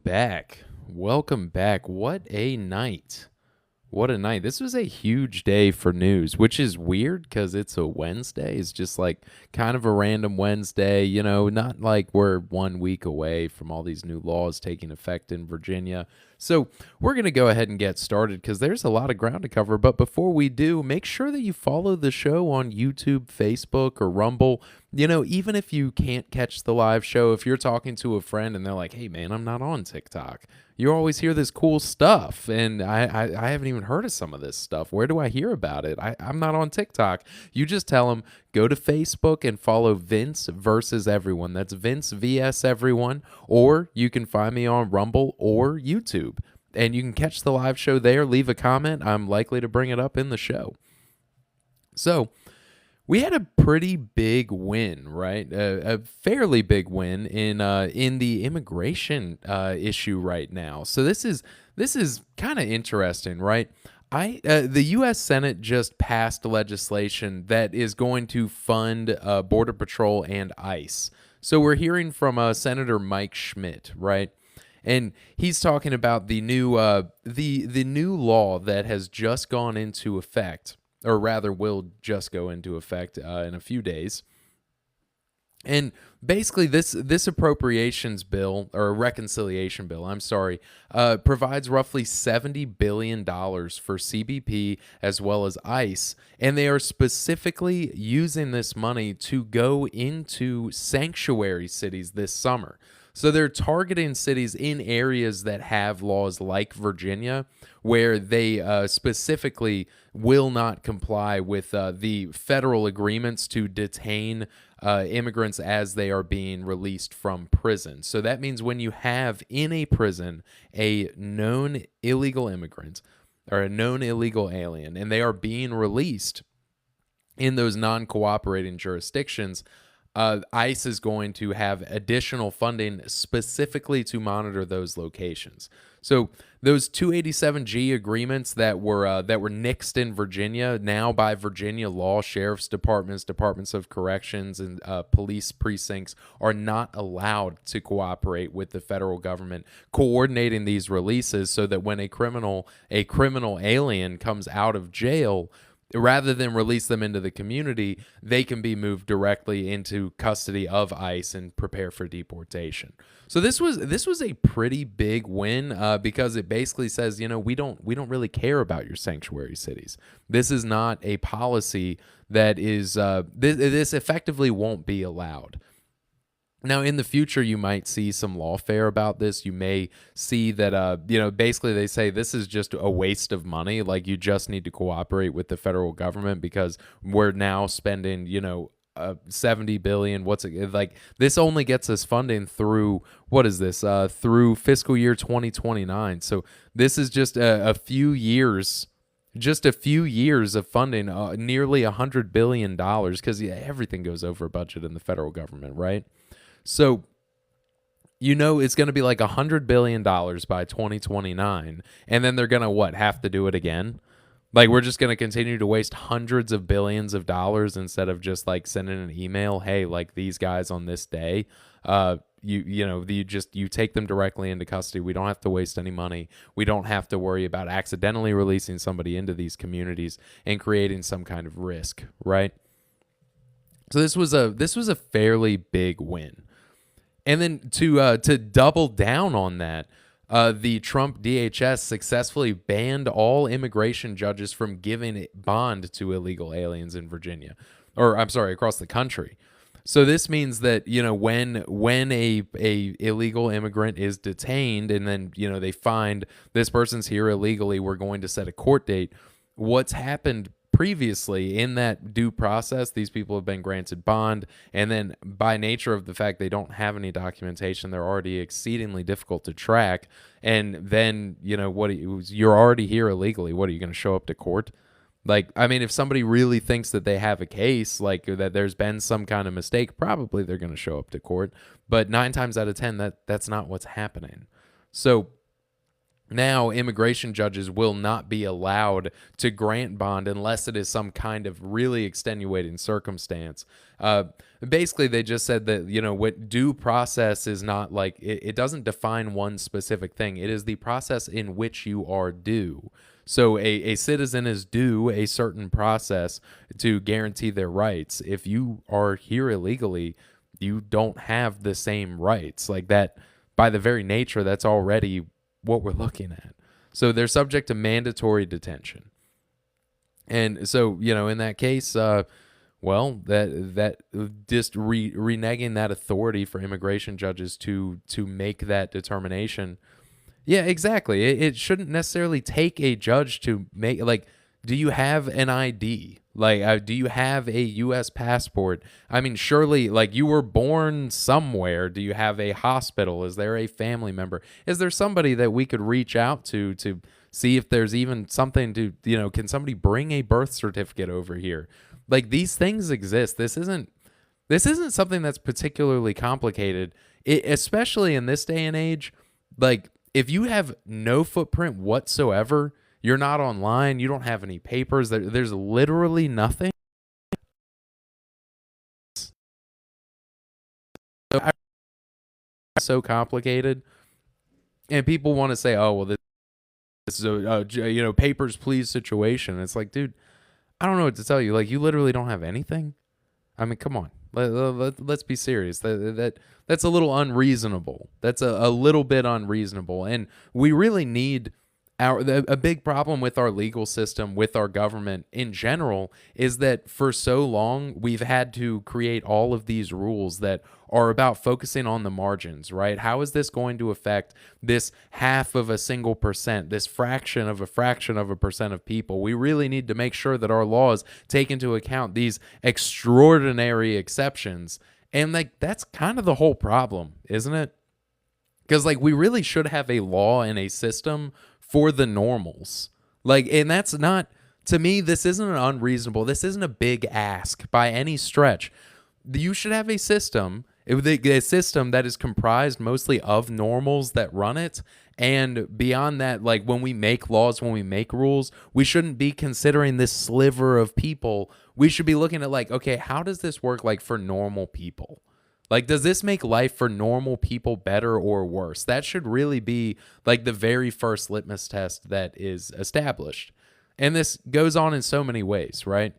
back. Welcome back. What a night. What a night. This was a huge day for news, which is weird because it's a Wednesday. It's just like kind of a random Wednesday, not like we're 1 week away from all these new laws taking effect in Virginia. So we're going to go ahead and get started because there's a lot of ground to cover. But before we do, make sure that you follow the show on YouTube, Facebook, or Rumble. Even if you can't catch the live show, if you're talking to a friend and they're like, hey, man, I'm not on TikTok. You always hear this cool stuff, and I haven't even heard of some of this stuff. Where do I hear about it? I'm not on TikTok. You just tell them, go to Facebook and follow Vince versus everyone. That's Vince vs everyone, or you can find me on Rumble or YouTube, and you can catch the live show there. Leave a comment. I'm likely to bring it up in the show. So we had a pretty big win, right? A fairly big win in the immigration issue right now. So this is kind of interesting, right? The U.S. Senate just passed legislation that is going to fund Border Patrol and ICE. So we're hearing from Senator Mike Schmidt, right? And he's talking about the new the new law that has just gone into effect, or rather will just go into effect in a few days. And basically this appropriations bill, or reconciliation bill, provides roughly $70 billion for CBP as well as ICE. And they are specifically using this money to go into sanctuary cities this summer. So they're targeting cities in areas that have laws like Virginia, where they specifically will not comply with the federal agreements to detain immigrants as they are being released from prison. So that means when you have in a prison a known illegal immigrant or a known illegal alien, and they are being released in those non-cooperating jurisdictions, ICE is going to have additional funding specifically to monitor those locations. So those 287G agreements that were nixed in Virginia, now by Virginia law, sheriff's departments, departments of corrections, and police precincts are not allowed to cooperate with the federal government coordinating these releases, so that when a criminal alien comes out of jail, rather than release them into the community, they can be moved directly into custody of ICE and prepare for deportation. So this was a pretty big win because it basically says, we don't really care about your sanctuary cities. This is not a policy that is this effectively won't be allowed. Now, in the future, you might see some lawfare about this. You may see that, basically they say this is just a waste of money. Like, you just need to cooperate with the federal government because we're now spending, $70 billion. What's it like? This only gets us funding through, what is this? Through fiscal year 2029. So this is just a few years. Just a few years of funding, nearly $100 billion, because everything goes over budget in the federal government, right? So, it's going to be like $100 billion by 2029, and then they're going to, have to do it again? Like, we're just going to continue to waste hundreds of billions of dollars instead of just, sending an email, hey, these guys on this day, you take them directly into custody. We don't have to waste any money. We don't have to worry about accidentally releasing somebody into these communities and creating some kind of risk, right? So this was a fairly big win. And then to double down on that, the Trump DHS successfully banned all immigration judges from giving bond to illegal aliens in Virginia, across the country. So this means that, when a illegal immigrant is detained and then, they find this person's here illegally, we're going to set a court date. What's happened previously in that due process, these people have been granted bond, and then by nature of the fact they don't have any documentation, they're already exceedingly difficult to track. And then, you're already here illegally. What, are you going to show up to court? If somebody really thinks that they have a case, that there's been some kind of mistake, probably they're going to show up to court. But 9 times out of 10, that's not what's happening. So Now, immigration judges will not be allowed to grant bond unless it is some kind of really extenuating circumstance. Uh, Basically, they just said that, what due process is not like, it doesn't define one specific thing. It is the process in which you are due. So a citizen is due a certain process to guarantee their rights. If you are here illegally, you don't have the same rights. Like that, by the very nature, that's already what we're looking at. So they're subject to mandatory detention. And so, in that case, that just reneging that authority for immigration judges to make that determination. Yeah, exactly. It shouldn't necessarily take a judge to make, like, do you have an ID? Like, do you have a U.S. passport? I mean, surely, like, you were born somewhere. Do you have a hospital? Is there a family member? Is there somebody that we could reach out to see if there's even something to, can somebody bring a birth certificate over here? Like, these things exist. This isn't something that's particularly complicated, especially in this day and age. Like, if you have no footprint whatsoever, you're not online, you don't have any papers, there's literally nothing. So complicated. And people want to say, oh, well, this is a papers, please situation. It's like, dude, I don't know what to tell you. Like, you literally don't have anything. I mean, come on. Let's be serious. That's a little unreasonable. That's a little bit unreasonable. And we really need a big problem with our legal system, with our government in general, is that for so long we've had to create all of these rules that are about focusing on the margins, right? How is this going to affect this half of a single percent, this fraction of a percent of people? We really need to make sure that our laws take into account these extraordinary exceptions. And like, that's kind of the whole problem, isn't it? Because like, we really should have a law and a system for the normals. Like, and that's not, to me, this isn't an unreasonable, this isn't a big ask by any stretch. You should have a system, a system that is comprised mostly of normals that run it. And beyond that, like, when we make laws, when we make rules, we shouldn't be considering this sliver of people. We should be looking at, like, okay, how does this work, like, for normal people? Like, does this make life for normal people better or worse? That should really be like the very first litmus test that is established. And this goes on in so many ways, right?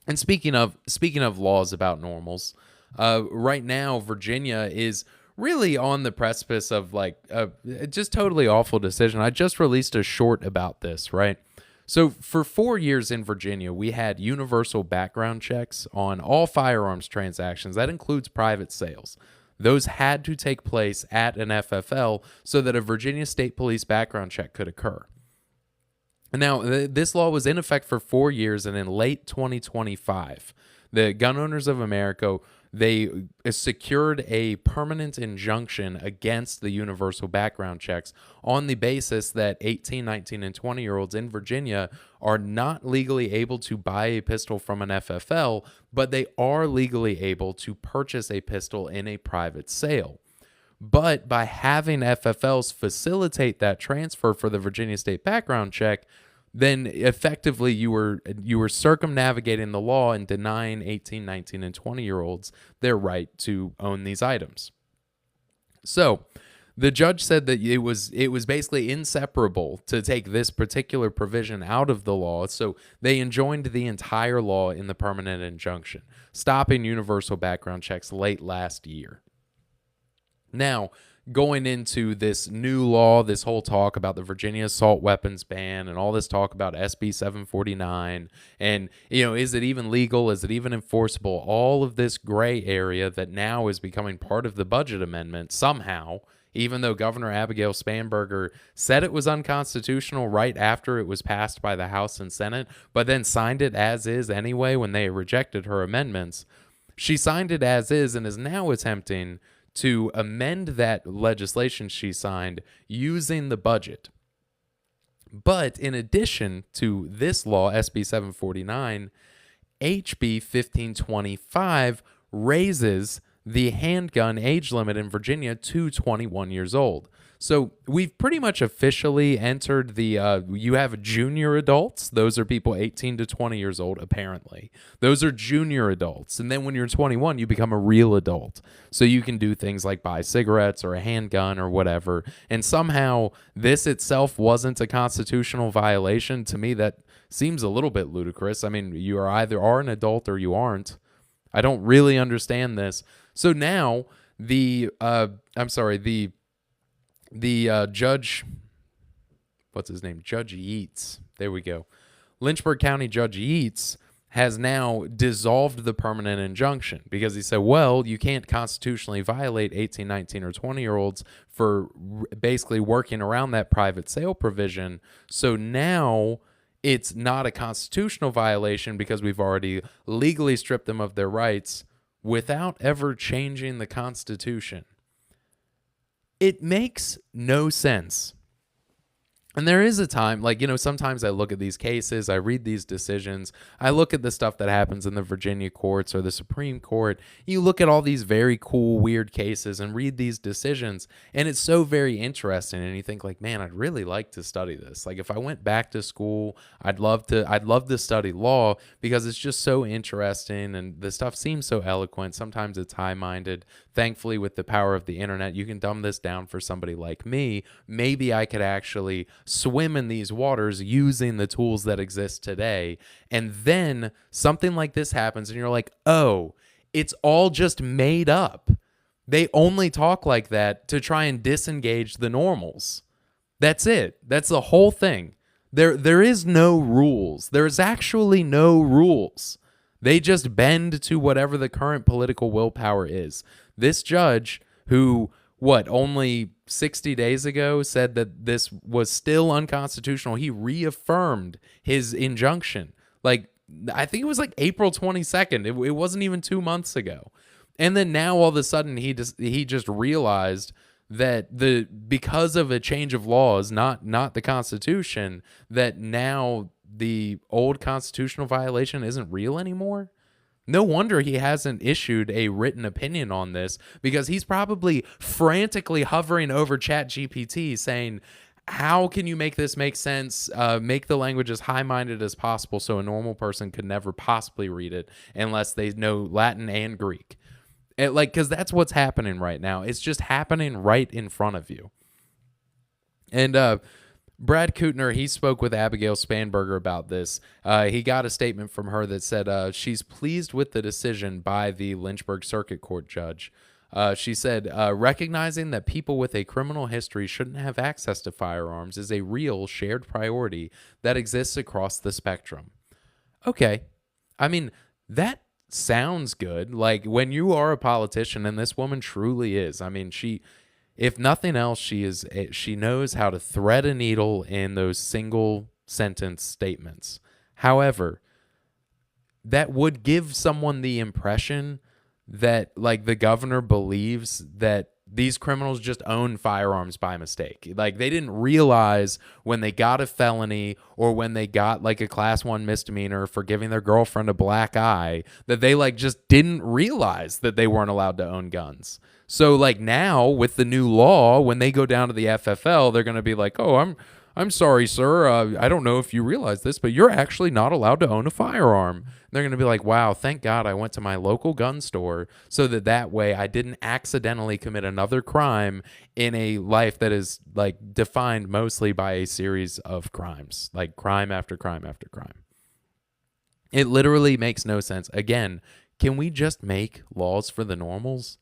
And speaking of laws about normals, right now Virginia is really on the precipice of like just totally awful decision. I just released a short about this, right? So for 4 years in Virginia, we had universal background checks on all firearms transactions. That includes private sales. Those had to take place at an FFL so that a Virginia State Police background check could occur. Now, this law was in effect for 4 years, and in late 2025, the Gun Owners of America, they secured a permanent injunction against the universal background checks on the basis that 18, 19, and 20-year-olds in Virginia are not legally able to buy a pistol from an FFL, but they are legally able to purchase a pistol in a private sale. But by having FFLs facilitate that transfer for the Virginia State background check, then effectively you were circumnavigating the law and denying 18, 19, and 20-year-olds their right to own these items. So the judge said that it was basically inseparable to take this particular provision out of the law, so they enjoined the entire law in the permanent injunction, stopping universal background checks late last year. Now, going into this new law, this whole talk about the Virginia assault weapons ban and all this talk about SB 749 and, is it even legal? Is it even enforceable? All of this gray area that now is becoming part of the budget amendment somehow, even though Governor Abigail Spanberger said it was unconstitutional right after it was passed by the House and Senate, but then signed it as is anyway when they rejected her amendments. She signed it as is and is now attempting to amend that legislation she signed using the budget. But in addition to this law, SB 749, HB 1525 raises the handgun age limit in Virginia to 21 years old. So we've pretty much officially entered the, you have junior adults. Those are people 18 to 20 years old, apparently. Those are junior adults. And then when you're 21, you become a real adult. So you can do things like buy cigarettes or a handgun or whatever. And somehow this itself wasn't a constitutional violation. To me, that seems a little bit ludicrous. I mean, you are either an adult or you aren't. I don't really understand this. So now the judge, what's his name? Judge Yeats. There we go. Lynchburg County Judge Yeats has now dissolved the permanent injunction because he said, well, you can't constitutionally violate 18, 19, or 20-year-olds for basically working around that private sale provision. So now it's not a constitutional violation because we've already legally stripped them of their rights without ever changing the Constitution. It makes no sense. And there is a time, like, sometimes I look at these cases, I read these decisions, I look at the stuff that happens in the Virginia courts or the Supreme Court. You look at all these very cool, weird cases and read these decisions, and it's so very interesting. And you think, like, man, I'd really like to study this. Like, if I went back to school, I'd love to study law because it's just so interesting and the stuff seems so eloquent. Sometimes it's high-minded. Thankfully, with the power of the internet, you can dumb this down for somebody like me. Maybe I could actually swim in these waters using the tools that exist today. And then something like this happens and you're like, oh, it's all just made up. They only talk like that to try and disengage the normals. That's it. That's the whole thing. There is no rules. There's actually no rules. They just bend to whatever the current political willpower is. This judge who, only 60 days ago said that this was still unconstitutional, he reaffirmed his injunction. Like, I think it was like April 22nd. It wasn't even 2 months ago. And then now all of a sudden he just realized that because of a change of laws, not the Constitution, that now the old constitutional violation isn't real anymore. No wonder he hasn't issued a written opinion on this, because he's probably frantically hovering over ChatGPT saying, how can you make this make sense? Make the language as high-minded as possible so a normal person could never possibly read it unless they know Latin and Greek. Because that's what's happening right now. It's just happening right in front of you. And Brad Kootner, he spoke with Abigail Spanberger about this. He got a statement from her that said she's pleased with the decision by the Lynchburg Circuit Court judge. She said, recognizing that people with a criminal history shouldn't have access to firearms is a real shared priority that exists across the spectrum. Okay. I mean, that sounds good. Like, when you are a politician, and this woman truly is, I mean, if nothing else, she knows how to thread a needle in those single sentence statements. However, that would give someone the impression that, like, the governor believes that these criminals just own firearms by mistake. Like, they didn't realize when they got a felony or when they got like a class 1 misdemeanor for giving their girlfriend a black eye, that they just didn't realize that they weren't allowed to own guns. So now with the new law, when they go down to the FFL, they're going to be like, oh, I'm sorry, sir. I don't know if you realize this, but you're actually not allowed to own a firearm. And they're going to be like, wow, thank God I went to my local gun store so that way I didn't accidentally commit another crime in a life that is defined mostly by a series of crimes, like crime after crime after crime. It literally makes no sense. Again, can we just make laws for the normals?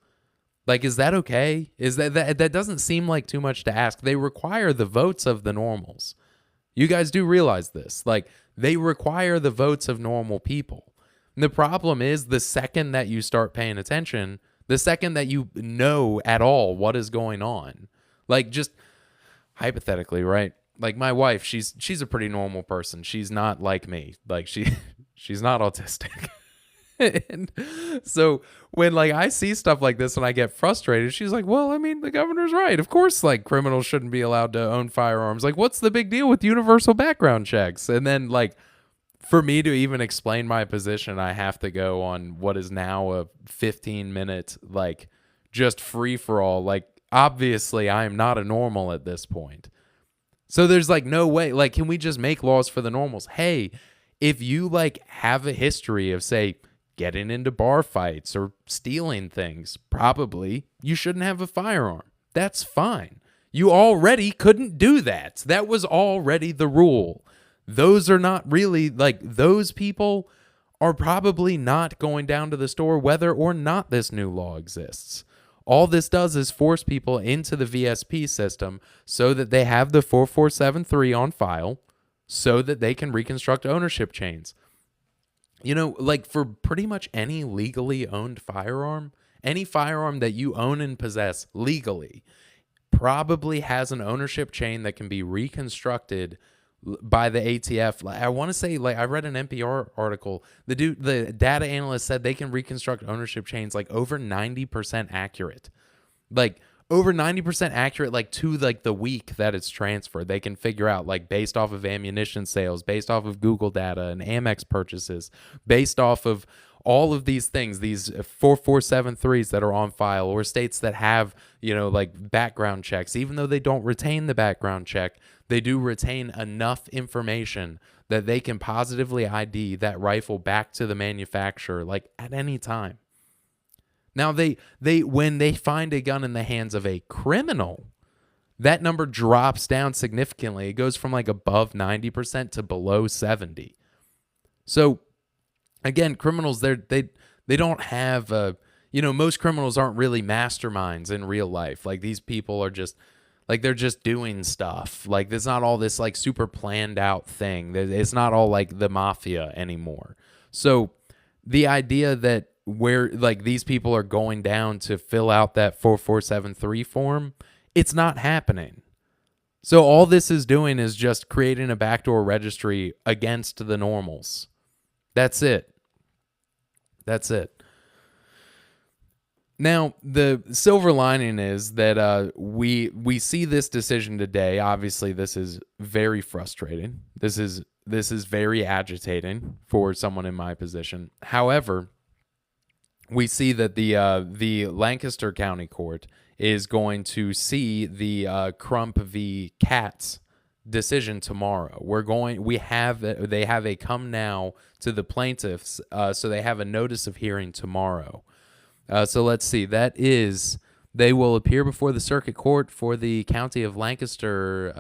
Is that okay? Is that doesn't seem like too much to ask. They require the votes of the normals. You guys do realize this. They require the votes of normal people. And the problem is, the second that you start paying attention, the second that you know at all what is going on, just hypothetically, right? My wife, she's a pretty normal person. She's not like me. She's not autistic. And so when I see stuff like this and I get frustrated, she's like, well, I mean, the governor's right. Of course, criminals shouldn't be allowed to own firearms. What's the big deal with universal background checks? And then for me to even explain my position, I have to go on what is now a 15-minute, just free for all. obviously I am not a normal at this point. So there's like no way, like, can we just make laws for the normals? Hey, if you like have a history of, say, getting into bar fights or stealing things, probably you shouldn't have a firearm. That's fine. You already couldn't do that. That was already the rule. Those are not really, like, those people are probably not going down to the store whether or not this new law exists. All this does is force people into the VSP system so that they have the 4473 on file so that they can reconstruct ownership chains. You know, like for pretty much any legally owned firearm, any firearm that you own and possess legally probably has an ownership chain that can be reconstructed by the ATF. I want to say, like, I read an NPR article. The data analyst said they can reconstruct ownership chains like over 90% accurate. Like over 90% accurate, like to like the week that it's transferred. They can figure out, like, based off of ammunition sales, based off of Google data and Amex purchases, based off of all of these things, these 4473s that are on file, or states that have, you know, like background checks. Even though they don't retain the background check, they do retain enough information that they can positively ID that rifle back to the manufacturer, like at any time. Now, they when they find a gun in the hands of a criminal, that number drops down significantly. It goes from like above 90% to below 70%. So again, criminals, they don't have most criminals aren't really masterminds in real life. Like, these people are just like, they're just doing stuff. Like, there's not all this like super planned out thing. It's not all like the mafia anymore. So the idea that where like these people are going down to fill out that 4473 form, it's not happening. So all this is doing is just creating a backdoor registry against the normals. That's it. Now, the silver lining is that we see this decision today. Obviously, this is very frustrating. This is very agitating for someone in my position. However, we see that the Lancaster County Court is going to see the Crump v. Katz decision tomorrow. They have a come now to the plaintiffs, so they have a notice of hearing tomorrow. So let's see. That is, they will appear before the circuit court for the county of Lancaster,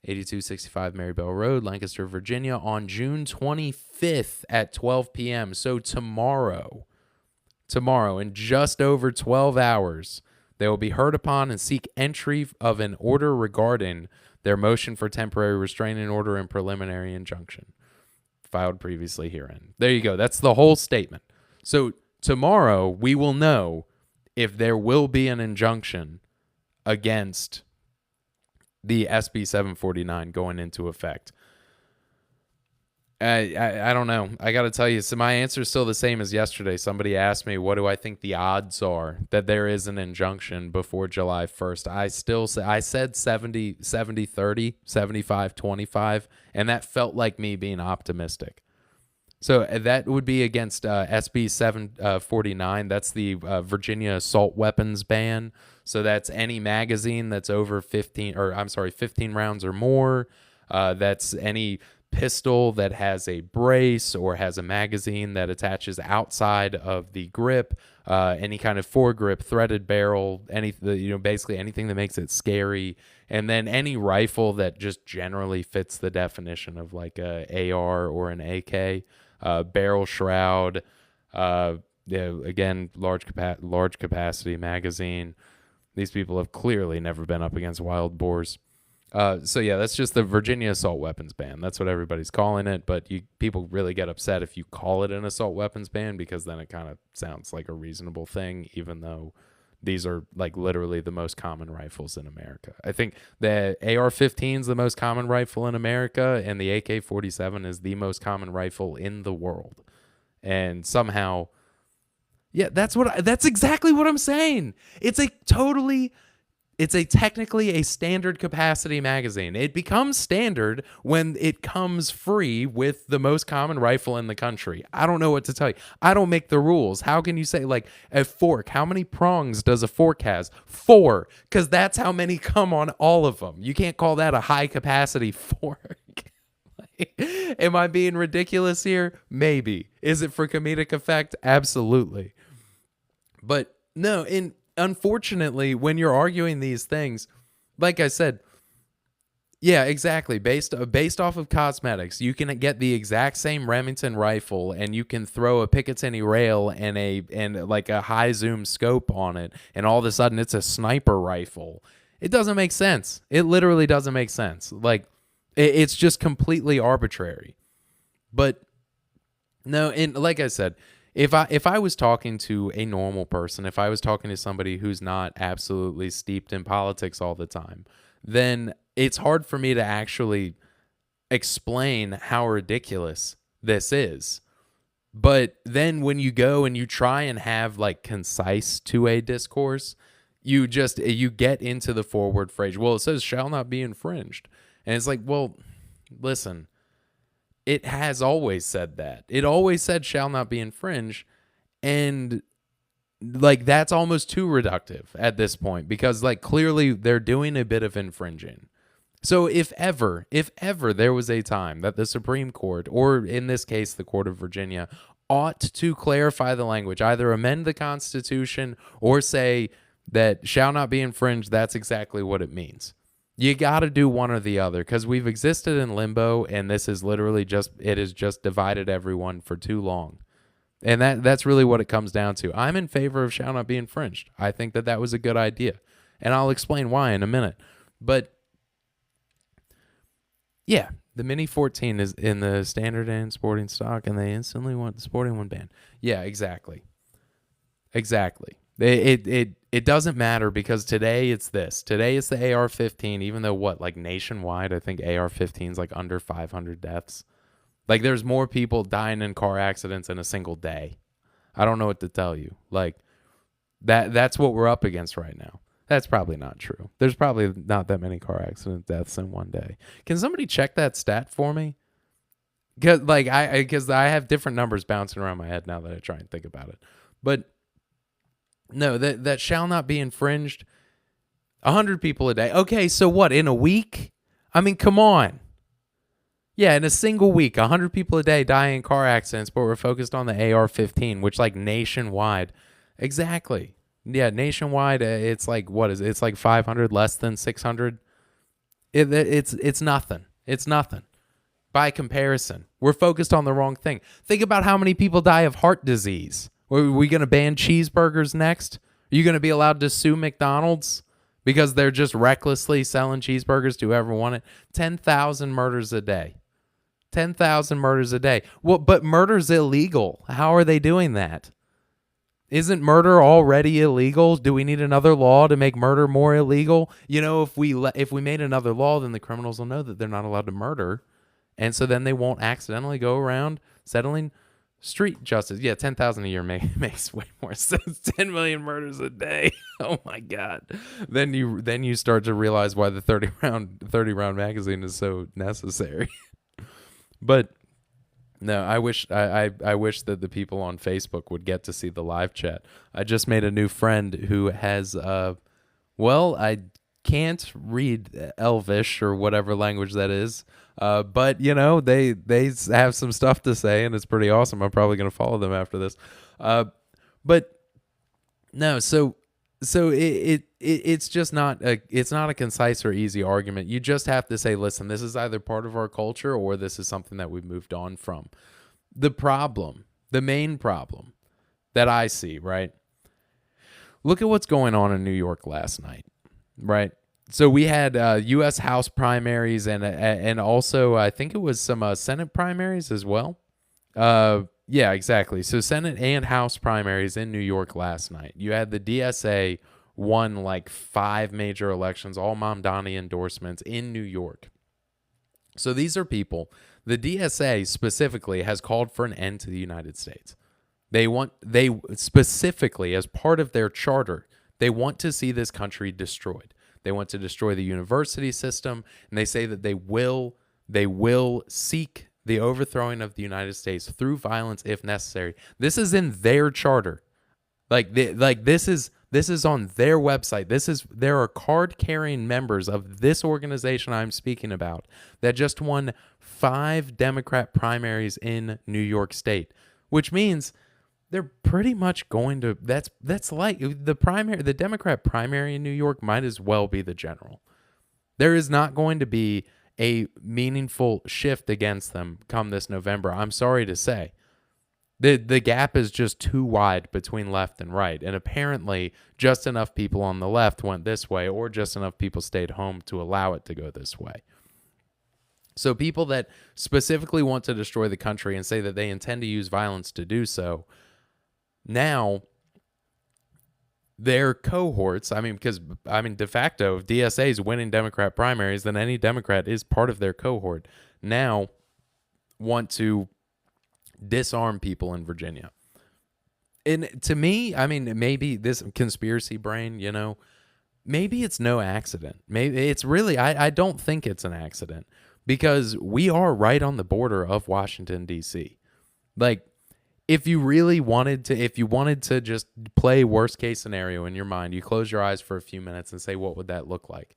8265 Marybell Road, Lancaster, Virginia, on June 25th at 12 p.m. So tomorrow, in just over 12 hours, they will be heard upon and seek entry of an order regarding their motion for temporary restraining order and preliminary injunction filed previously herein. There you go. That's the whole statement. So tomorrow we will know if there will be an injunction against the SB 749 going into effect. I don't know. I got to tell you, so my answer is still the same as yesterday. Somebody asked me, what do I think the odds are that there is an injunction before July 1st? I said 70, 30, 75, 25, and that felt like me being optimistic. So that would be against SB 749. That's the Virginia assault weapons ban. So that's any magazine that's over 15 rounds or more. That's any pistol that has a brace or has a magazine that attaches outside of the grip, any kind of foregrip, threaded barrel, basically anything that makes it scary, and then any rifle that just generally fits the definition of like a AR or an AK, barrel shroud, again, large capacity magazine. These people have clearly never been up against wild boars. So yeah, that's just the Virginia assault weapons ban. That's what everybody's calling it, but people really get upset if you call it an assault weapons ban, because then it kind of sounds like a reasonable thing, even though these are like literally the most common rifles in America. I think the AR-15 is the most common rifle in America, and the AK-47 is the most common rifle in the world. And somehow, yeah, that's exactly what I'm saying. It's a totally It's technically a standard capacity magazine. It becomes standard when it comes free with the most common rifle in the country. I don't know what to tell you. I don't make the rules. How can you say, like, a fork? How many prongs does a fork has? 4, because that's how many come on all of them. You can't call that a high capacity fork. Am I being ridiculous here? Maybe. Is it for comedic effect? Absolutely. But no, unfortunately, when you're arguing these things, like I said, yeah, exactly. Based off of cosmetics, you can get the exact same Remington rifle, and you can throw a Picatinny rail and like a high zoom scope on it, and all of a sudden it's a sniper rifle. It doesn't make sense. It literally doesn't make sense. Like, it's just completely arbitrary. But no, and like I said, if I was talking to a normal person, if I was talking to somebody who's not absolutely steeped in politics all the time, then it's hard for me to actually explain how ridiculous this is. But then when you go and you try and have like concise 2A discourse, you get into the forward phrase. Well, it says shall not be infringed. And it's like, well, listen, it has always said that. It always said shall not be infringed. And like, that's almost too reductive at this point, because like clearly they're doing a bit of infringing. So if ever there was a time that the Supreme Court, or in this case, the Court of Virginia, ought to clarify the language, either amend the Constitution or say that shall not be infringed, that's exactly what it means. You got to do one or the other, because we've existed in limbo, and this is literally it has just divided everyone for too long. And that's really what it comes down to. I'm in favor of shall not be infringed. I think that was a good idea. And I'll explain why in a minute. But yeah, the Mini 14 is in the standard and sporting stock, and they instantly want the sporting one banned. Yeah, exactly. Exactly. It doesn't matter, because today it's this. Today it's the AR-15, even though like nationwide, I think AR-15 is like under 500 deaths. Like, there's more people dying in car accidents in a single day. I don't know what to tell you. Like, that's what we're up against right now. That's probably not true. There's probably not that many car accident deaths in one day. Can somebody check that stat for me? Because I have different numbers bouncing around my head now that I try and think about it. But no, that shall not be infringed. 100 people a day. Okay, so what, in a week? I mean, come on. Yeah, in a single week, 100 people a day die in car accidents, but we're focused on the AR-15, which, like, nationwide. Exactly. Yeah, nationwide, it's like, what is it? It's like 500, less than 600. It's nothing. It's nothing. By comparison, we're focused on the wrong thing. Think about how many people die of heart disease. Are we going to ban cheeseburgers next? Are you going to be allowed to sue McDonald's because they're just recklessly selling cheeseburgers to whoever want it? 10,000 murders a day. 10,000 murders a day. Well, but murder's illegal. How are they doing that? Isn't murder already illegal? Do we need another law to make murder more illegal? You know, if we made another law, then the criminals will know that they're not allowed to murder. And so then they won't accidentally go around settling street justice. Yeah, 10,000 a year makes way more sense. 10 million murders a day. Oh my God. Then you start to realize why the 30 round magazine is so necessary. But no, I wish that the people on Facebook would get to see the live chat. I just made a new friend who has I can't read Elvish or whatever language that is. But you know, they have some stuff to say, and it's pretty awesome. I'm probably going to follow them after this. But no, so it's just not a concise or easy argument. You just have to say, listen, this is either part of our culture or this is something that we've moved on from. The main problem that I see, right? Look at what's going on in New York last night, right? So we had U.S. House primaries and also I think it was some Senate primaries as well. Yeah, exactly. So Senate and House primaries in New York last night. You had the DSA won like 5 major elections, all Mamdani endorsements in New York. So these are people. The DSA specifically has called for an end to the United States. They specifically, as part of their charter, they want to see this country destroyed. They want to destroy the university system, and they say that they will seek the overthrowing of the United States through violence if necessary. This is in their charter. This is on their website. There are card-carrying members of this organization I'm speaking about that just won 5 Democrat primaries in New York State, which means they're pretty much going to that's like the Democrat primary in New York might as well be the general. There is not going to be a meaningful shift against them come this November. I'm sorry to say. The gap is just too wide between left and right. And apparently just enough people on the left went this way, or just enough people stayed home to allow it to go this way. So people that specifically want to destroy the country and say that they intend to use violence to do so, now their cohorts, de facto, if DSA is winning Democrat primaries, then any Democrat is part of their cohort, now want to disarm people in Virginia. And to me, maybe this conspiracy brain, maybe it's no accident. Maybe it's really, I don't think it's an accident, because we are right on the border of Washington, D.C. Like, if you wanted to just play worst case scenario in your mind, you close your eyes for a few minutes and say, what would that look like?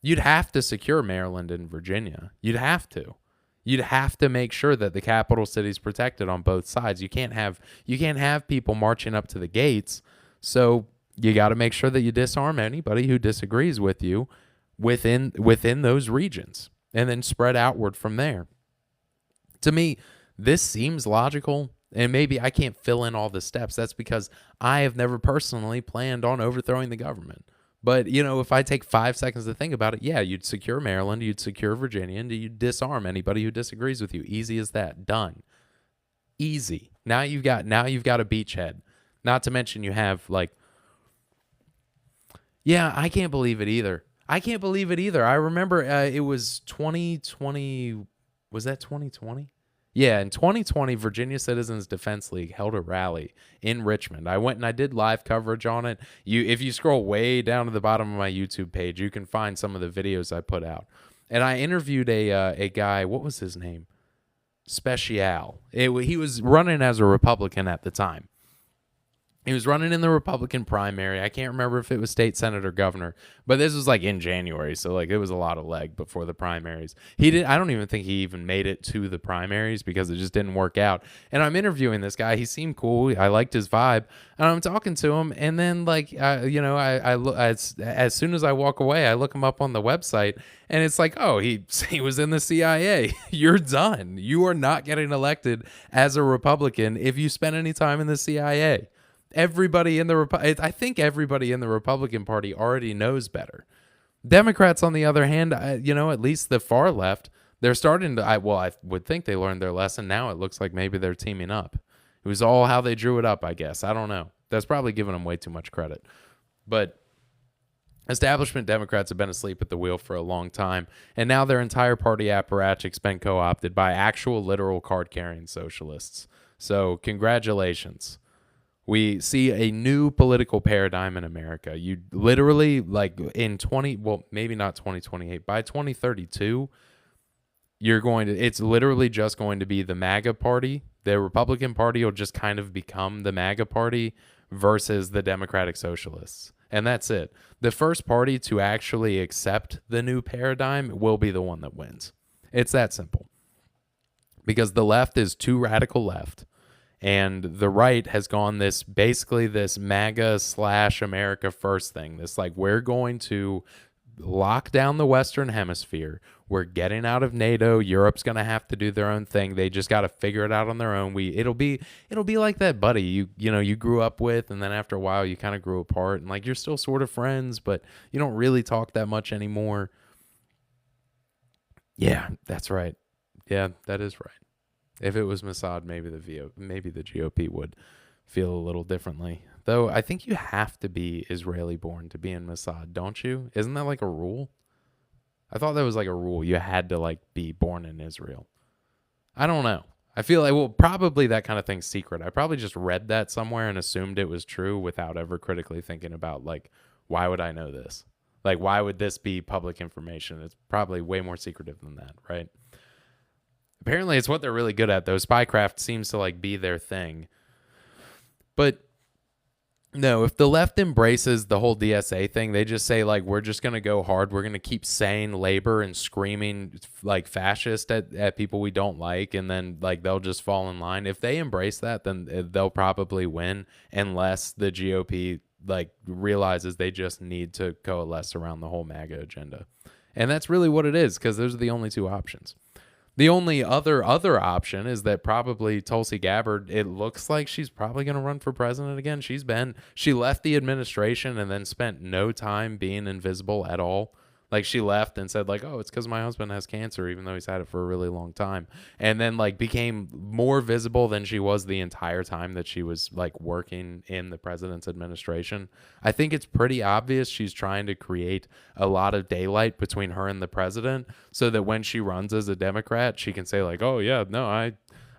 You'd have to secure Maryland and Virginia. You'd have to make sure that the capital city is protected on both sides. You can't have people marching up to the gates. So you got to make sure that you disarm anybody who disagrees with you within those regions, and then spread outward from there. To me, this seems logical, and maybe I can't fill in all the steps. That's because I have never personally planned on overthrowing the government. But, if I take 5 seconds to think about it, yeah, you'd secure Maryland, you'd secure Virginia, and you'd disarm anybody who disagrees with you. Easy as that. Done. Easy. Now you've got a beachhead. Not to mention you have, I can't believe it either. I remember it was 2020. Was that 2020? Yeah, in 2020, Virginia Citizens Defense League held a rally in Richmond. I went and I did live coverage on it. If you scroll way down to the bottom of my YouTube page, you can find some of the videos I put out. And I interviewed a guy, what was his name? Special. He was running as a Republican at the time. He was running in the Republican primary. I can't remember if it was state senate or governor, but this was in January, so it was a lot of leg before the primaries. I don't even think he even made it to the primaries because it just didn't work out. And I'm interviewing this guy. He seemed cool. I liked his vibe, and I'm talking to him. And then I look, as soon as I walk away, I look him up on the website, and it's he was in the CIA. You're done. You are not getting elected as a Republican if you spend any time in the CIA. Everybody in I think everybody in the Republican Party already knows better. Democrats, on the other hand, at least the far left, they're starting to. I would think they learned their lesson. Now it looks like maybe they're teaming up. It was all how they drew it up, I guess. I don't know. That's probably giving them way too much credit. But establishment Democrats have been asleep at the wheel for a long time, and now their entire party apparatchik's been co-opted by actual literal card-carrying socialists. So congratulations. We see a new political paradigm in America. You literally, in maybe not 2028, by 2032, it's literally just going to be the MAGA party. The Republican Party will just kind of become the MAGA party versus the Democratic Socialists. And that's it. The first party to actually accept the new paradigm will be the one that wins. It's that simple. Because the left is too radical left. And the right has gone this MAGA / America first thing. This we're going to lock down the Western Hemisphere. We're getting out of NATO. Europe's going to have to do their own thing. They just got to figure it out on their own. It'll be like that buddy you grew up with, and then after a while you kind of grew apart, and you're still sort of friends, but you don't really talk that much anymore. Yeah, that's right. Yeah, that is right. If it was Mossad, maybe the GOP would feel a little differently. Though I think you have to be Israeli born to be in Mossad, don't you? Isn't that a rule? I thought that was a rule. You had to be born in Israel. I don't know. I feel probably that kind of thing's secret. I probably just read that somewhere and assumed it was true without ever critically thinking about why would I know this? Like, why would this be public information? It's probably way more secretive than that, right? Apparently, it's what they're really good at, though. Spycraft seems to, like, be their thing. But no, if the left embraces the whole DSA thing, they just say, like, we're just going to go hard. We're going to keep saying labor and screaming, like, fascist at people we don't like, and then, like, they'll just fall in line. If they embrace that, then they'll probably win, unless the GOP, like, realizes they just need to coalesce around the whole MAGA agenda. And that's really what it is, because those are the only two options. The only other option is that probably Tulsi Gabbard, it looks like she's probably going to run for president again. She left the administration and then spent no time being invisible at all. Like, she left and said, like, oh, it's because my husband has cancer, even though he's had it for a really long time. And then, like, became more visible than she was the entire time that she was, like, working in the president's administration. I think it's pretty obvious she's trying to create a lot of daylight between her and the president, so that when she runs as a Democrat, she can say, like, oh, yeah, no,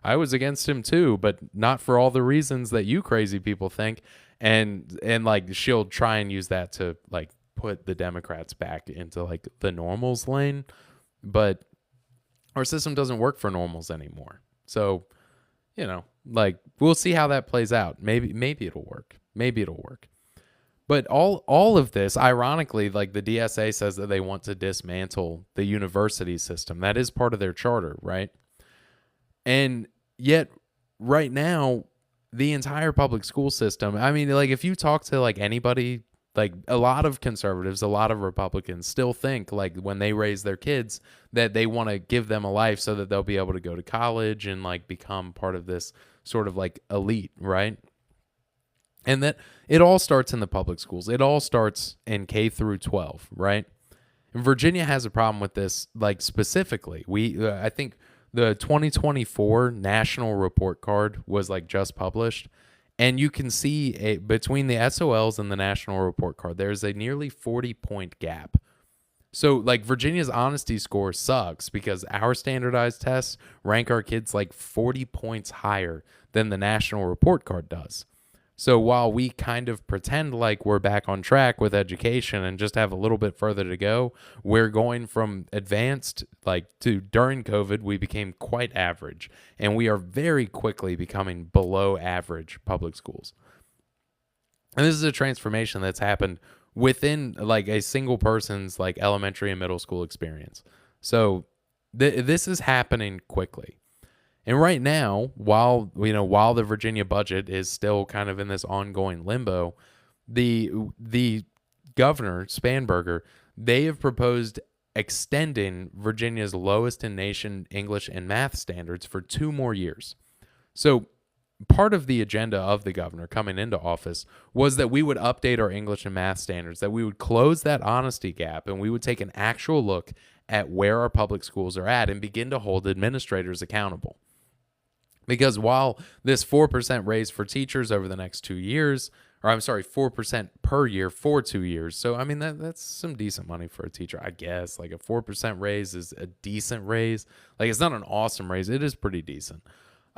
I was against him too, but not for all the reasons that you crazy people think. And like, she'll try and use that to, like, put the Democrats back into, like, the normals lane. But our system doesn't work for normals anymore. So, you know, like, we'll see how that plays out. Maybe it'll work. Maybe it'll work. But all of this, ironically, like, the DSA says that they want to dismantle the university system. That is part of their charter, right? And yet, right now, the entire public school system, I mean, like, if you talk to, like, anybody, like, a lot of conservatives, a lot of Republicans still think, like, when they raise their kids, that they want to give them a life so that they'll be able to go to college and, like, become part of this sort of, like, elite, right? And that it all starts in the public schools. It all starts in K through 12, right? And Virginia has a problem with this, like, specifically. I think the 2024 National Report Card was, like, just published. And you can see between the SOLs and the National Report Card, there's a nearly 40-point gap. So, like, Virginia's honesty score sucks because our standardized tests rank our kids, like, 40 points higher than the National Report Card does. So while we kind of pretend like we're back on track with education and just have a little bit further to go, we're going from advanced, like, to during COVID, we became quite average. And we are very quickly becoming below average public schools. And this is a transformation that's happened within, like, a single person's, like, elementary and middle school experience. So this is happening quickly. And right now, while the Virginia budget is still kind of in this ongoing limbo, the governor, Spanberger, they have proposed extending Virginia's lowest in nation English and math standards for 2 more years. So part of the agenda of the governor coming into office was that we would update our English and math standards, that we would close that honesty gap, and we would take an actual look at where our public schools are at and begin to hold administrators accountable. Because while this 4% raise for teachers over the next 2 years, 4% per year for 2 years. So, I mean, that's some decent money for a teacher, I guess. Like, a 4% raise is a decent raise. Like, it's not an awesome raise. It is pretty decent.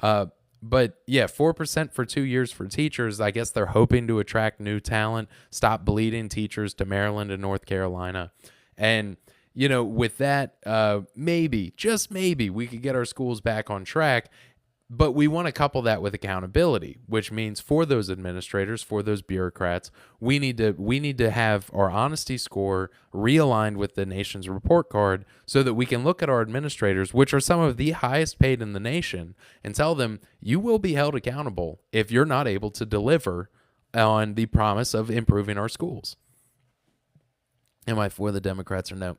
But yeah, 4% for 2 years for teachers. I guess they're hoping to attract new talent, stop bleeding teachers to Maryland and North Carolina. And, you know, with that, maybe, just maybe, we could get our schools back on track. But we want to couple that with accountability, which means for those administrators, for those bureaucrats, we need to have our honesty score realigned with the nation's report card so that we can look at our administrators, which are some of the highest paid in the nation, and tell them, you will be held accountable if you're not able to deliver on the promise of improving our schools. Am I for the Democrats or no?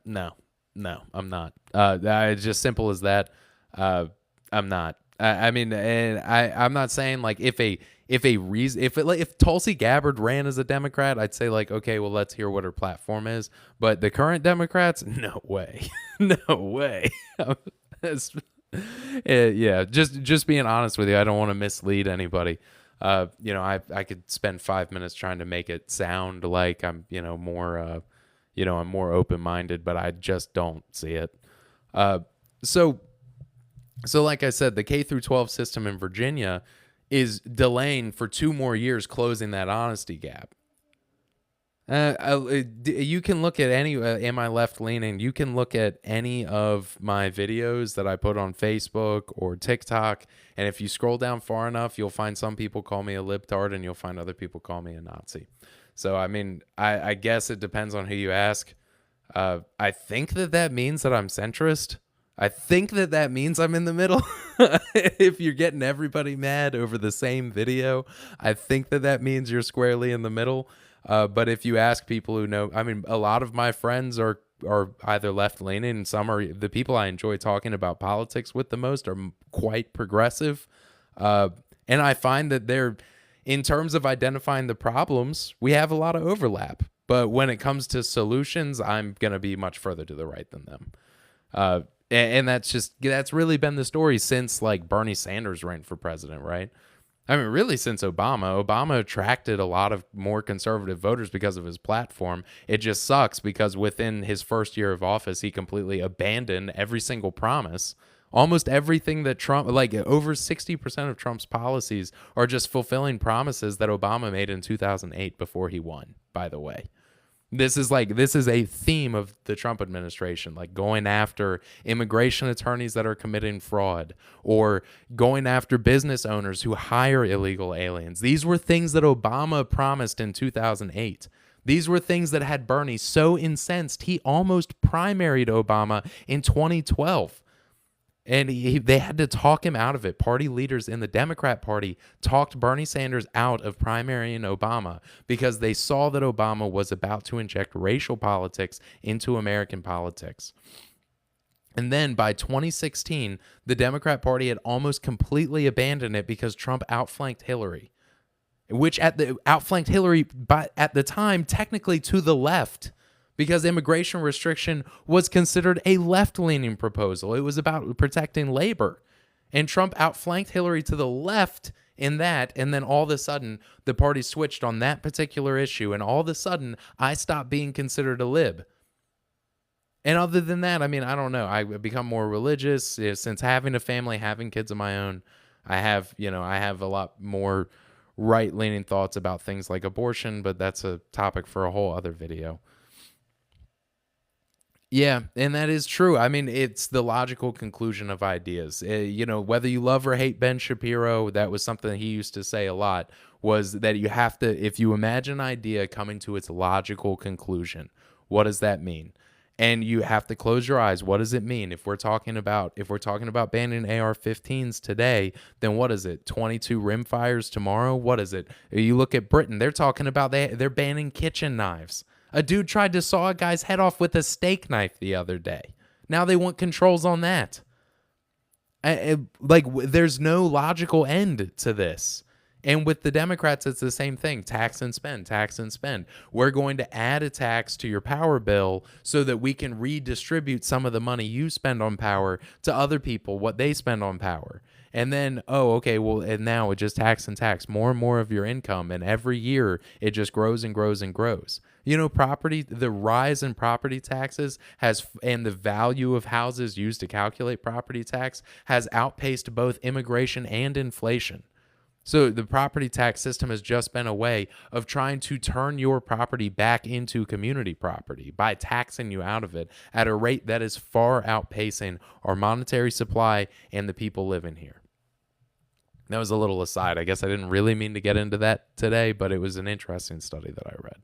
No, I'm not. It's just simple as that. I'm not. I mean, and I'm not saying, like, if Tulsi Gabbard ran as a Democrat, I'd say, like, okay, well, let's hear what her platform is. But the current Democrats, no way, no way. Yeah, just being honest with you, I don't want to mislead anybody. You know, I could spend 5 minutes trying to make it sound like I'm, more, I'm more open-minded, but I just don't see it. So like I said, the K through 12 system in Virginia is delaying for 2 more years, closing that honesty gap. You can look at any. Am I left leaning? You can look at any of my videos that I put on Facebook or TikTok, and if you scroll down far enough, you'll find some people call me a libtard, and you'll find other people call me a Nazi. So I mean, I guess it depends on who you ask. I think that means that I'm centrist. I think that means I'm in the middle. If you're getting everybody mad over the same video, I think that means you're squarely in the middle. But if you ask people who know, I mean, a lot of my friends are either left leaning, and some are the people I enjoy talking about politics with the most are quite progressive. And I find that they're, in terms of identifying the problems, we have a lot of overlap. But when it comes to solutions, I'm going to be much further to the right than them. And that's really been the story since like Bernie Sanders ran for president, right? I mean, really, since Obama attracted a lot of more conservative voters because of his platform. It just sucks because within his first year of office, he completely abandoned every single promise. Almost everything that Trump, like over 60% of Trump's policies are just fulfilling promises that Obama made in 2008 before he won, by the way. This is a theme of the Trump administration, like going after immigration attorneys that are committing fraud or going after business owners who hire illegal aliens. These were things that Obama promised in 2008. These were things that had Bernie so incensed he almost primaried Obama in 2012. And they had to talk him out of it. Party leaders in the Democrat Party talked Bernie Sanders out of primarying Obama because they saw that Obama was about to inject racial politics into American politics. And then by 2016, the Democrat Party had almost completely abandoned it because Trump outflanked Hillary, which outflanked Hillary by, at the time, technically to the left. Because immigration restriction was considered a left-leaning proposal. It was about protecting labor. And Trump outflanked Hillary to the left in that, and then all of a sudden, the party switched on that particular issue, and all of a sudden, I stopped being considered a lib. And other than that, I mean, I don't know. I've become more religious since having a family, having kids of my own. I have a lot more right-leaning thoughts about things like abortion, but that's a topic for a whole other video. Yeah, and that is true. I mean, it's the logical conclusion of ideas. Whether you love or hate Ben Shapiro, that was something he used to say a lot, was that you have to, if you imagine an idea coming to its logical conclusion, what does that mean? And you have to close your eyes. What does it mean? If we're talking about banning AR-15s today, then what is it? 22 rimfires tomorrow? What is it? You look at Britain, they're talking about they're banning kitchen knives. A dude tried to saw a guy's head off with a steak knife the other day. Now they want controls on that. There's no logical end to this. And with the Democrats, it's the same thing. Tax and spend, tax and spend. We're going to add a tax to your power bill so that we can redistribute some of the money you spend on power to other people, what they spend on power. And then, and now it just tax and tax more and more of your income. And every year it just grows and grows and grows. The rise in property taxes and the value of houses used to calculate property tax has outpaced both immigration and inflation. So the property tax system has just been a way of trying to turn your property back into community property by taxing you out of it at a rate that is far outpacing our monetary supply and the people living here. That was a little aside. I guess I didn't really mean to get into that today, but it was an interesting study that I read.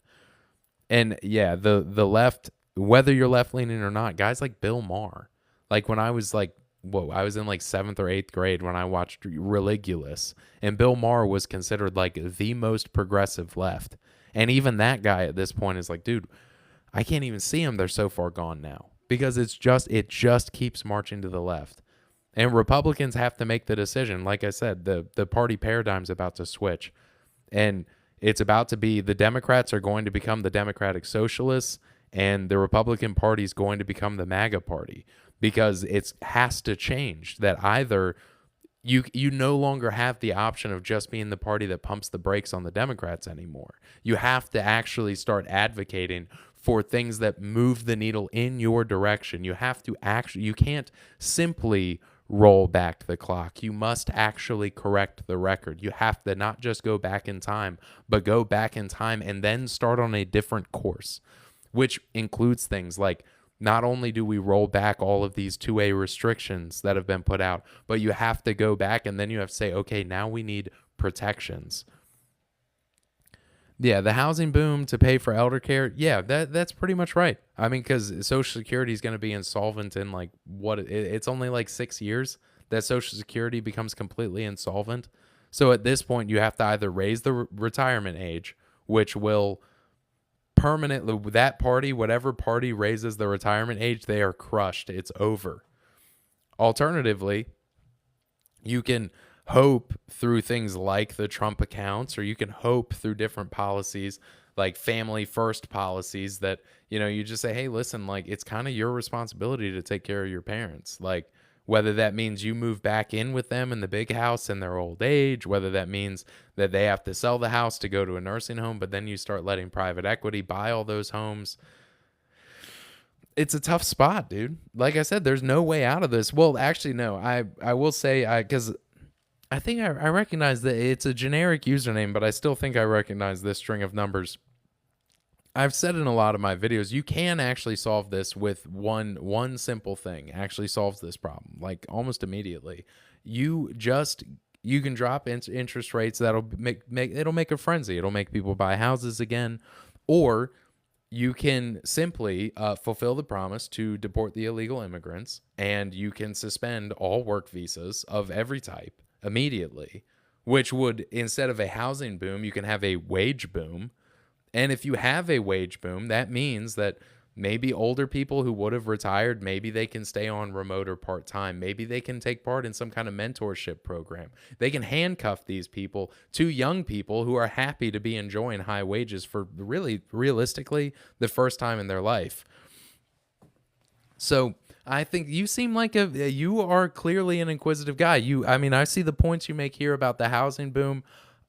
And yeah, the left, whether you're left-leaning or not, guys like Bill Maher, like when I was I was in like 7th or 8th grade when I watched Religulous, and Bill Maher was considered like the most progressive left. And even that guy at this point is like, dude, I can't even see them. They're so far gone now because it just keeps marching to the left. And Republicans have to make the decision. Like I said, the party paradigm's about to switch. And it's about to be, the Democrats are going to become the Democratic Socialists, and the Republican Party is going to become the MAGA Party, because it has to change. That either you no longer have the option of just being the party that pumps the brakes on the Democrats anymore. You have to actually start advocating for things that move the needle in your direction. You have to you can't simply roll back the clock. You must actually correct the record. You have to not just go back in time, but go back in time and then start on a different course, which includes things like not only do we roll back all of these 2A restrictions that have been put out, but you have to go back and then you have to say, okay, now we need protections. Yeah, the housing boom to pay for elder care. Yeah, that's pretty much right. I mean, because Social Security is going to be insolvent in like it's only like 6 years that Social Security becomes completely insolvent. So at this point, you have to either raise the retirement age, which will permanently, that party, whatever party raises the retirement age, they are crushed. It's over. Alternatively, you can hope through things like the Trump accounts, or you can hope through different policies like family first policies that, you just say, hey, listen, like it's kind of your responsibility to take care of your parents. Like whether that means you move back in with them in the big house in their old age, whether that means that they have to sell the house to go to a nursing home, but then you start letting private equity buy all those homes. It's a tough spot, dude. Like I said, there's no way out of this. Well, actually, no. I will say, because I think I recognize that it's a generic username, but I still think I recognize this string of numbers. I've said in a lot of my videos, you can actually solve this with one simple thing. Actually solves this problem, like almost immediately. You can drop interest rates that'll it'll make a frenzy. It'll make people buy houses again, or you can simply fulfill the promise to deport the illegal immigrants, and you can suspend all work visas of every type immediately, which would, instead of a housing boom, you can have a wage boom. And if you have a wage boom, that means that maybe older people who would have retired, maybe they can stay on remote or part-time. Maybe they can take part in some kind of mentorship program. They can handcuff these people to young people who are happy to be enjoying high wages for really, realistically, the first time in their life. So I think you seem like you are clearly an inquisitive guy. I see the points you make here about the housing boom.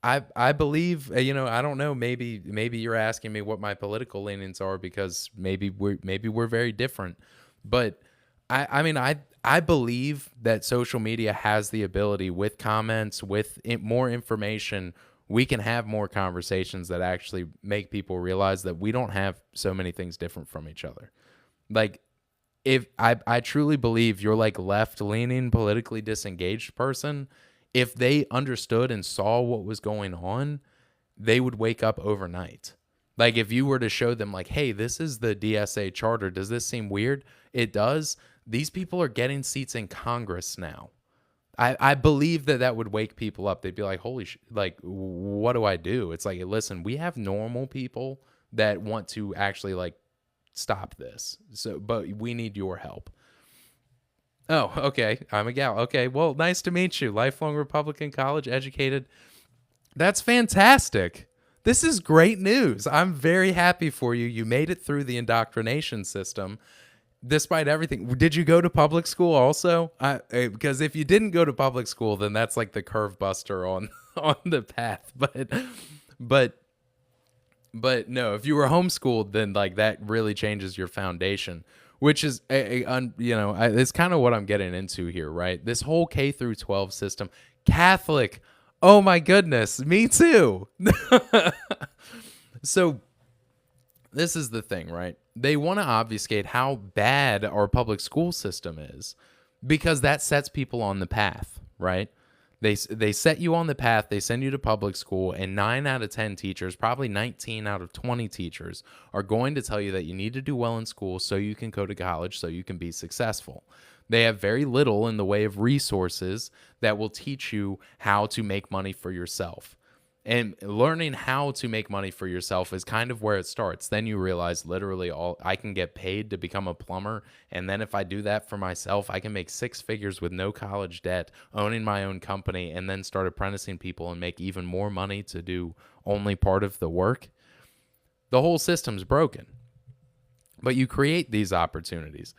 I believe, I don't know, maybe you're asking me what my political leanings are because maybe we're very different. But I believe that social media has the ability, with comments, with more information, we can have more conversations that actually make people realize that we don't have so many things different from each other. Like, if I truly believe you're like left-leaning, politically disengaged person, if they understood and saw what was going on, they would wake up overnight. Like if you were to show them like, hey, this is the DSA charter. Does this seem weird? It does. These people are getting seats in Congress now. I believe that would wake people up. They'd be like, holy like, what do I do? It's like, listen, we have normal people that want to actually like stop this. So, but we need your help. Oh, okay. I'm a gal. Okay. Well, nice to meet you. Lifelong Republican, college educated. That's fantastic. This is great news. I'm very happy for you. You made it through the indoctrination system despite everything. Did you go to public school also? Because if you didn't go to public school, then that's like the curve buster on the path. But no, if you were homeschooled, then like that really changes your foundation. Which is, it's kind of what I'm getting into here, right? This whole K through 12 system, Catholic, oh my goodness, me too. So this is the thing, right? They want to obfuscate how bad our public school system is because that sets people on the path, right? They set you on the path, they send you to public school, and 9 out of 10 teachers, probably 19 out of 20 teachers, are going to tell you that you need to do well in school so you can go to college, so you can be successful. They have very little in the way of resources that will teach you how to make money for yourself. And learning how to make money for yourself is kind of where it starts. Then you realize literally I can get paid to become a plumber. And then if I do that for myself, I can make 6 figures with no college debt, owning my own company, and then start apprenticing people and make even more money to do only part of the work. The whole system's broken. But you create these opportunities.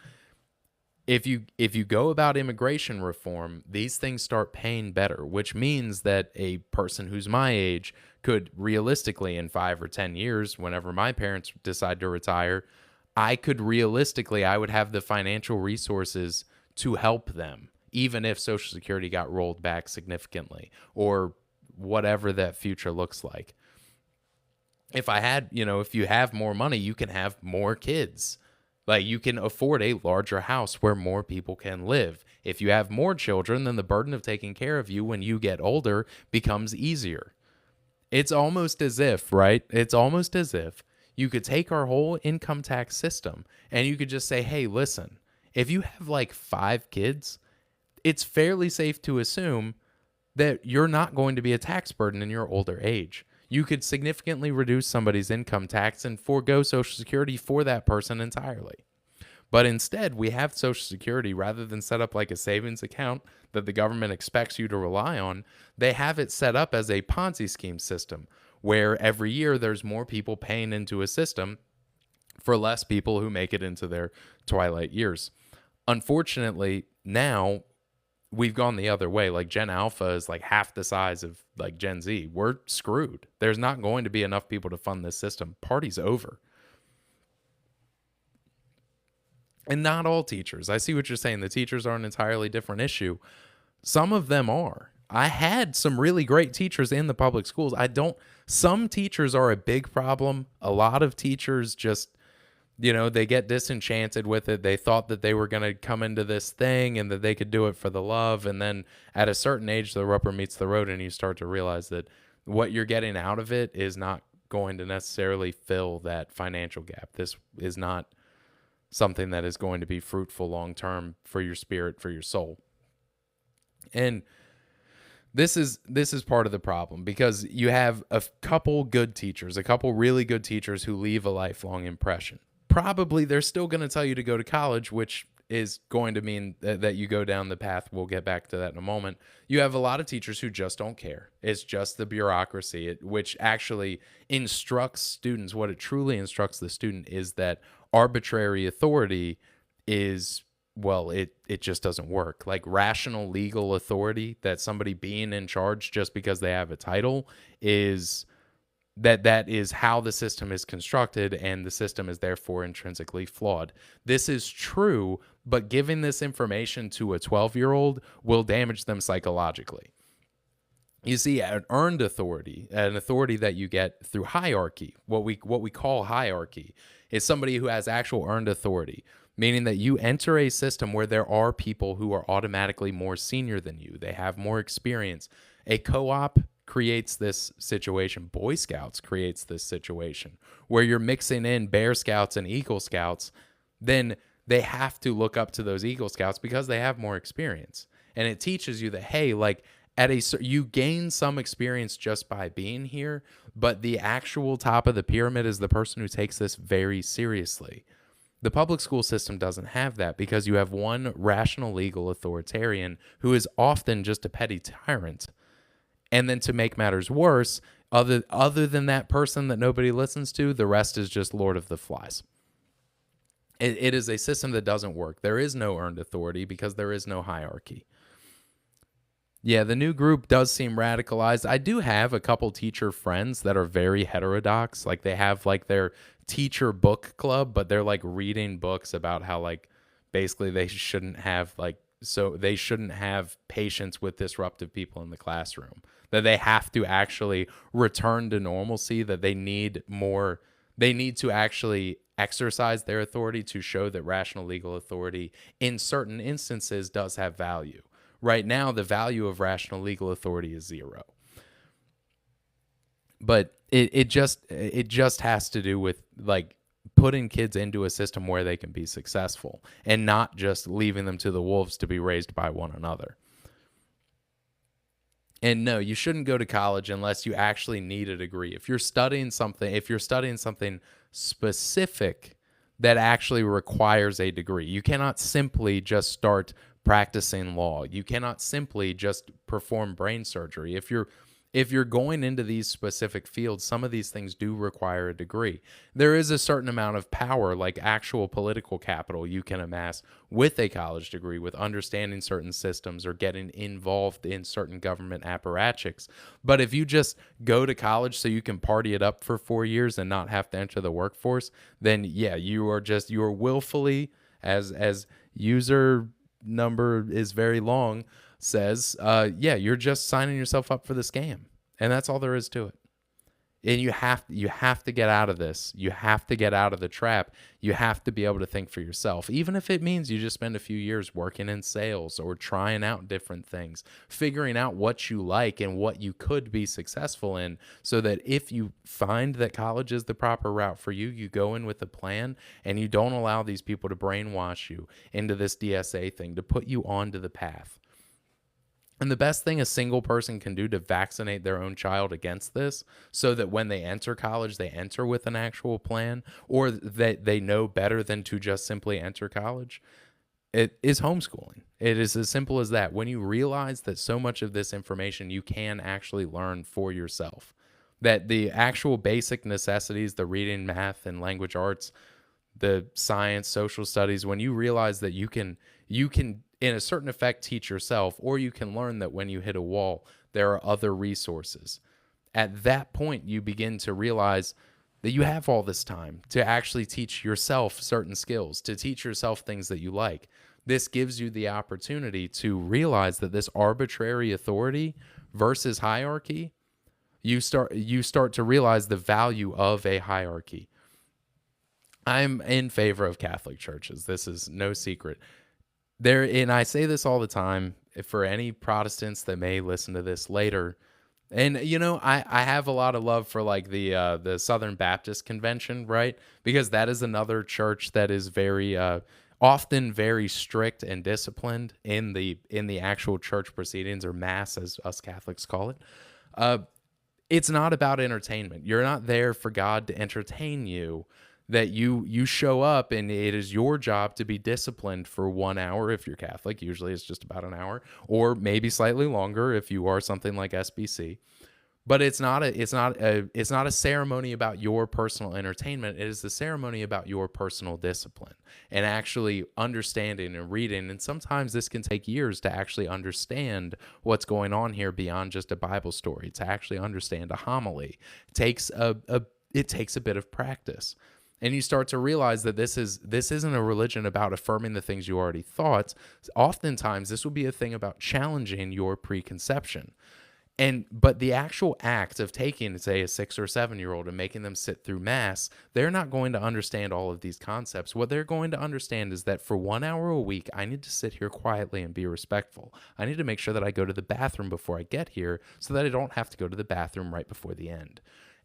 If you go about immigration reform, these things start paying better, which means that a person who's my age could realistically in 5 or 10 years, whenever my parents decide to retire, I would have the financial resources to help them, even if Social Security got rolled back significantly or whatever that future looks like. If I had, if you have more money, you can have more kids. Like, you can afford a larger house where more people can live. If you have more children, then the burden of taking care of you when you get older becomes easier. It's almost as if, right? It's almost as if you could take our whole income tax system and you could just say, hey, listen, if you have like 5 kids, it's fairly safe to assume that you're not going to be a tax burden in your older age. You could significantly reduce somebody's income tax and forego Social Security for that person entirely. But instead, we have Social Security, rather than set up like a savings account that the government expects you to rely on, they have it set up as a Ponzi scheme system where every year there's more people paying into a system for less people who make it into their twilight years. Unfortunately, now we've gone the other way. Like, Gen Alpha is like half the size of like Gen Z. We're screwed. There's not going to be enough people to fund this system. Party's over. And not all teachers. I see what you're saying. The teachers are an entirely different issue. Some of them are. I had some really great teachers in the public schools. Some teachers are a big problem. A lot of teachers just, they get disenchanted with it. They thought that they were going to come into this thing and that they could do it for the love. And then at a certain age, the rubber meets the road and you start to realize that what you're getting out of it is not going to necessarily fill that financial gap. This is not something that is going to be fruitful long-term for your spirit, for your soul. And this is part of the problem, because you have a couple good teachers, a couple really good teachers who leave a lifelong impression. Probably they're still going to tell you to go to college, which is going to mean that you go down the path. We'll get back to that in a moment. You have a lot of teachers who just don't care. It's just the bureaucracy, which actually instructs students. What it truly instructs the student is that arbitrary authority is, well, it just doesn't work. Like, rational legal authority, that somebody being in charge just because they have a title, is that is how the system is constructed, and the system is therefore intrinsically flawed. This is true, but giving this information to a 12-year-old will damage them psychologically. You see, an earned authority, an authority that you get through hierarchy, what we call hierarchy, is somebody who has actual earned authority, meaning that you enter a system where there are people who are automatically more senior than you. They have more experience. A co-op creates this situation. Boy Scouts creates this situation where you're mixing in Bear Scouts and Eagle Scouts. Then they have to look up to those Eagle Scouts because they have more experience. And it teaches you that, hey, like, you gain some experience just by being here, but the actual top of the pyramid is the person who takes this very seriously. The public school system doesn't have that, because you have one rational legal authoritarian who is often just a petty tyrant. And then, to make matters worse, other than that person that nobody listens to, the rest is just Lord of the Flies. It is a system that doesn't work. There is no earned authority because there is no hierarchy. Yeah, the new group does seem radicalized. I do have a couple teacher friends that are very heterodox. Like, they have like their teacher book club, but they're like reading books about how, like, basically they shouldn't have patience with disruptive people in the classroom, that they have to actually return to normalcy, that they need to actually exercise their authority to show that rational legal authority in certain instances does have value. Right now, the value of rational legal authority is 0. But it just has to do with, like, putting kids into a system where they can be successful and not just leaving them to the wolves to be raised by one another. And no, you shouldn't go to college unless you actually need a degree. If you're studying something specific that actually requires a degree, you cannot simply just start practicing law. You cannot simply just perform brain surgery. If you're going into these specific fields, some of these things do require a degree. There is a certain amount of power, like actual political capital, you can amass with a college degree, with understanding certain systems or getting involved in certain government apparatchiks. But if you just go to college so you can party it up for 4 years and not have to enter the workforce, then yeah, you are willfully, as user number is very long, says, yeah, you're just signing yourself up for the scam. And that's all there is to it. And you have to get out of this. You have to get out of the trap. You have to be able to think for yourself, even if it means you just spend a few years working in sales or trying out different things, figuring out what you like and what you could be successful in, so that if you find that college is the proper route for you, you go in with a plan and you don't allow these people to brainwash you into this DSA thing, to put you onto the path. And the best thing a single person can do to vaccinate their own child against this, so that when they enter college, they enter with an actual plan, or that they know better than to just simply enter college, it is homeschooling. It is as simple as that. When you realize that so much of this information you can actually learn for yourself, that the actual basic necessities, the reading, math, and language arts, the science, social studies, when you realize that you can in a certain effect teach yourself, or you can learn that when you hit a wall, there are other resources. At that point, you begin to realize that you have all this time to actually teach yourself certain skills, to teach yourself things that you like. This gives you the opportunity to realize that this arbitrary authority versus hierarchy, you start to realize the value of a hierarchy. I'm in favor of Catholic churches. This is no secret. And I say this all the time for any Protestants that may listen to this later. And, I have a lot of love for like the Southern Baptist Convention, right? Because that is another church that is very often very strict and disciplined in the actual church proceedings, or mass, as us Catholics call it. It's not about entertainment. You're not there for God to entertain you. That you show up, and it is your job to be disciplined for 1 hour if you're Catholic. Usually it's just about an hour, or maybe slightly longer if you are something like SBC. But it's not a ceremony about your personal entertainment. It is the ceremony about your personal discipline and actually understanding and reading. And sometimes this can take years to actually understand what's going on here beyond just a Bible story. To actually understand a homily it takes a bit of practice. And you start to realize that this isn't a religion about affirming the things you already thought. Oftentimes, this will be a thing about challenging your preconception. But the actual act of taking, say, a 6 or 7-year-old and making them sit through mass, they're not going to understand all of these concepts. What they're going to understand is that for 1 hour a week, I need to sit here quietly and be respectful. I need to make sure that I go to the bathroom before I get here, so that I don't have to go to the bathroom right before the end.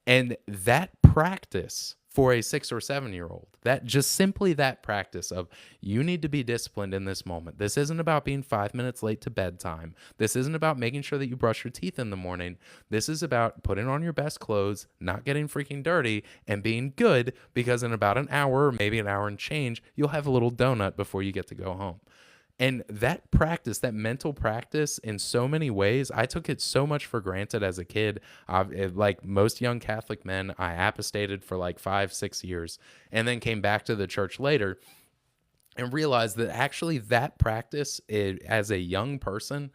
And that practice for a 6 or 7-year-old, that practice of, you need to be disciplined in this moment. This isn't about being 5 minutes late to bedtime. This isn't about making sure that you brush your teeth in the morning. This is about putting on your best clothes, not getting freaking dirty, and being good, because in about an hour, or maybe an hour and change, you'll have a little donut before you get to go home. And that practice, that mental practice, in so many ways, I took it so much for granted as a kid. Like most young Catholic men, I apostated for like 5-6 years, and then came back to the church later and realized that actually that practice as a young person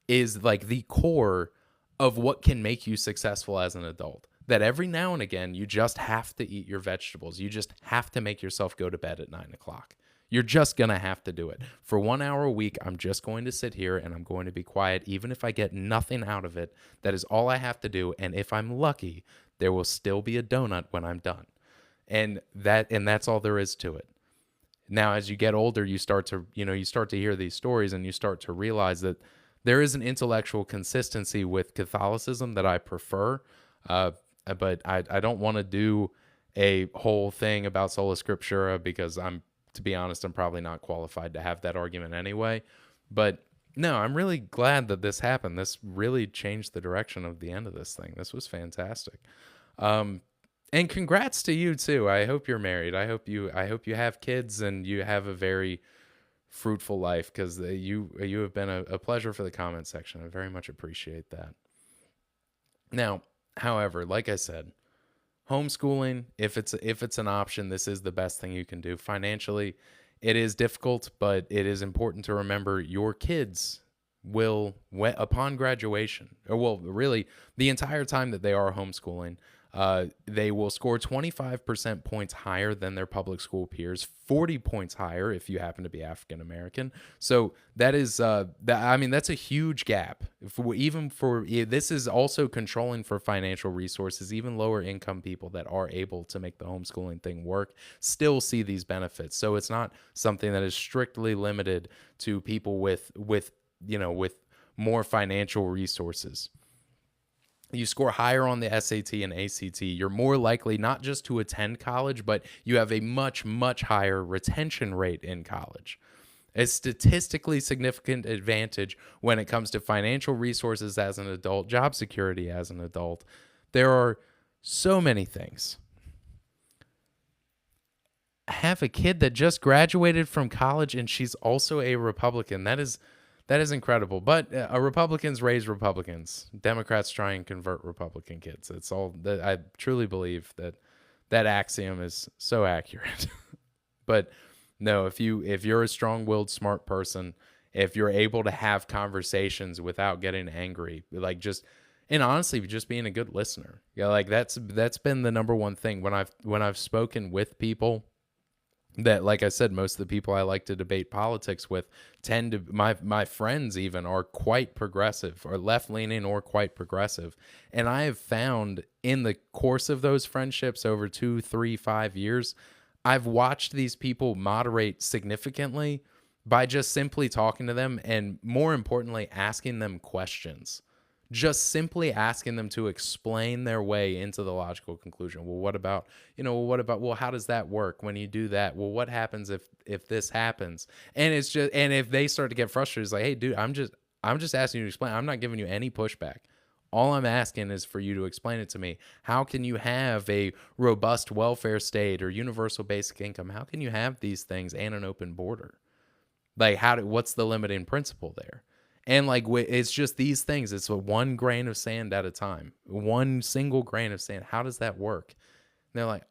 is like the core of what can make you successful as an adult. That every now and again, you just have to eat your vegetables. You just have to make yourself go to bed at 9 o'clock. You're just going to have to do it. For 1 hour a week, I'm just going to sit here and I'm going to be quiet. Even if I get nothing out of it, that is all I have to do. And if I'm lucky, there will still be a donut when I'm done. And that's all there is to it. Now, as you get older, you start to hear these stories, and you start to realize that there is an intellectual consistency with Catholicism that I prefer. But I don't want to do a whole thing about sola scriptura, because to be honest, I'm probably not qualified to have that argument anyway. But no, I'm really glad that this happened. This really changed the direction of the end of this thing. This was fantastic. And congrats to you too. I hope you're married. I hope you have kids and you have a very fruitful life, because you have been a pleasure for the comment section. I very much appreciate that. Now, however, like I said, homeschooling, if it's an option, this is the best thing you can do. Financially, it is difficult, but it is important to remember your kids will, upon graduation, or well, really the entire time that they are homeschooling, They will score 25% points higher than their public school peers, 40 points higher if you happen to be African American. So that is, that's a huge gap. This is also controlling for financial resources. Even lower income people that are able to make the homeschooling thing work still see these benefits. So it's not something that is strictly limited to people with more financial resources. You score higher on the SAT and ACT, you're more likely not just to attend college, but you have a much, much higher retention rate in college. A statistically significant advantage when it comes to financial resources as an adult, job security as an adult. There are so many things. I have a kid that just graduated from college and she's also a Republican. That is incredible. But Republicans raise Republicans. Democrats try and convert Republican kids. It's all that I truly believe that axiom is so accurate. But no, if you're a strong-willed, smart person, if you're able to have conversations without getting angry, and honestly, just being a good listener, that's been the number one thing when I've spoken with people. That, like I said, most of the people I like to debate politics with my friends even are quite progressive or left-leaning or quite progressive. And I have found in the course of those friendships over 2, 3, 5 years, I've watched these people moderate significantly by just simply talking to them and, more importantly, asking them questions. Just simply asking them to explain their way into the logical conclusion. Well, well, how does that work when you do that? Well, what happens if this happens? And if they start to get frustrated, it's like, hey, dude, I'm just asking you to explain. I'm not giving you any pushback. All I'm asking is for you to explain it to me. How can you have a robust welfare state or universal basic income? How can you have these things and an open border? What's the limiting principle there? And it's just these things. It's one grain of sand at a time. One single grain of sand. How does that work? And they're like,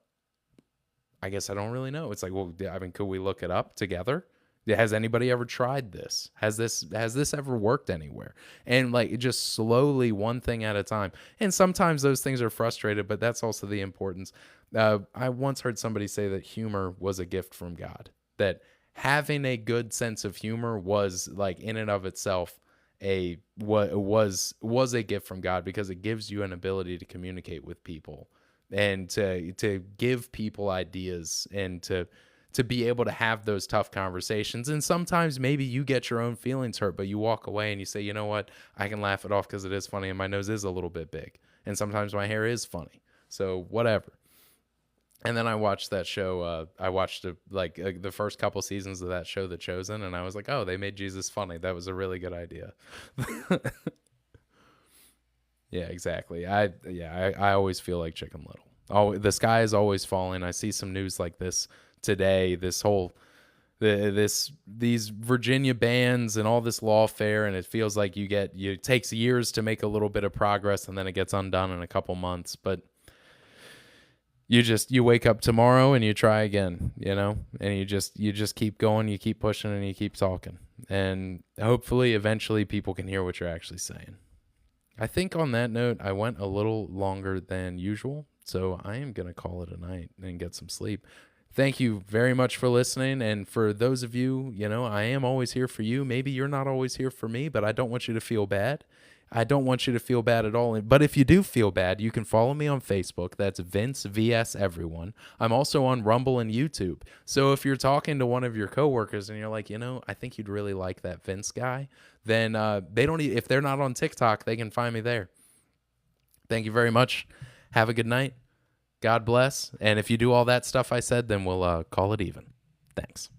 I guess I don't really know. It's like, well, could we look it up together? Has anybody ever tried this? Has this ever worked anywhere? And just slowly, one thing at a time. And sometimes those things are frustrated, but that's also the importance. I once heard somebody say that humor was a gift from God. That having a good sense of humor was in and of itself was a gift from God, because it gives you an ability to communicate with people and to give people ideas and to be able to have those tough conversations. And sometimes maybe you get your own feelings hurt, but you walk away and you say, you know what, I can laugh it off because it is funny and my nose is a little bit big. And sometimes my hair is funny. So whatever. And then I watched that show. I watched the first couple seasons of that show, The Chosen, and I was like, "Oh, they made Jesus funny. That was a really good idea." Yeah, exactly. I always feel like Chicken Little. Oh, the sky is always falling. I see some news like this today. These Virginia bans and all this lawfare, and it feels like it takes years to make a little bit of progress, and then it gets undone in a couple months, but. You wake up tomorrow and you try again, and you just keep going, you keep pushing, and you keep talking. And hopefully eventually people can hear what you're actually saying. I think on that note, I went a little longer than usual, so I am going to call it a night and get some sleep. Thank you very much for listening. And for those of you, I am always here for you. Maybe you're not always here for me, but I don't want you to feel bad. I don't want you to feel bad at all. But if you do feel bad, you can follow me on Facebook. That's Vince VS Everyone. I'm also on Rumble and YouTube. So if you're talking to one of your coworkers and you're like, I think you'd really like that Vince guy, then if they're not on TikTok, they can find me there. Thank you very much. Have a good night. God bless. And if you do all that stuff I said, then we'll call it even. Thanks.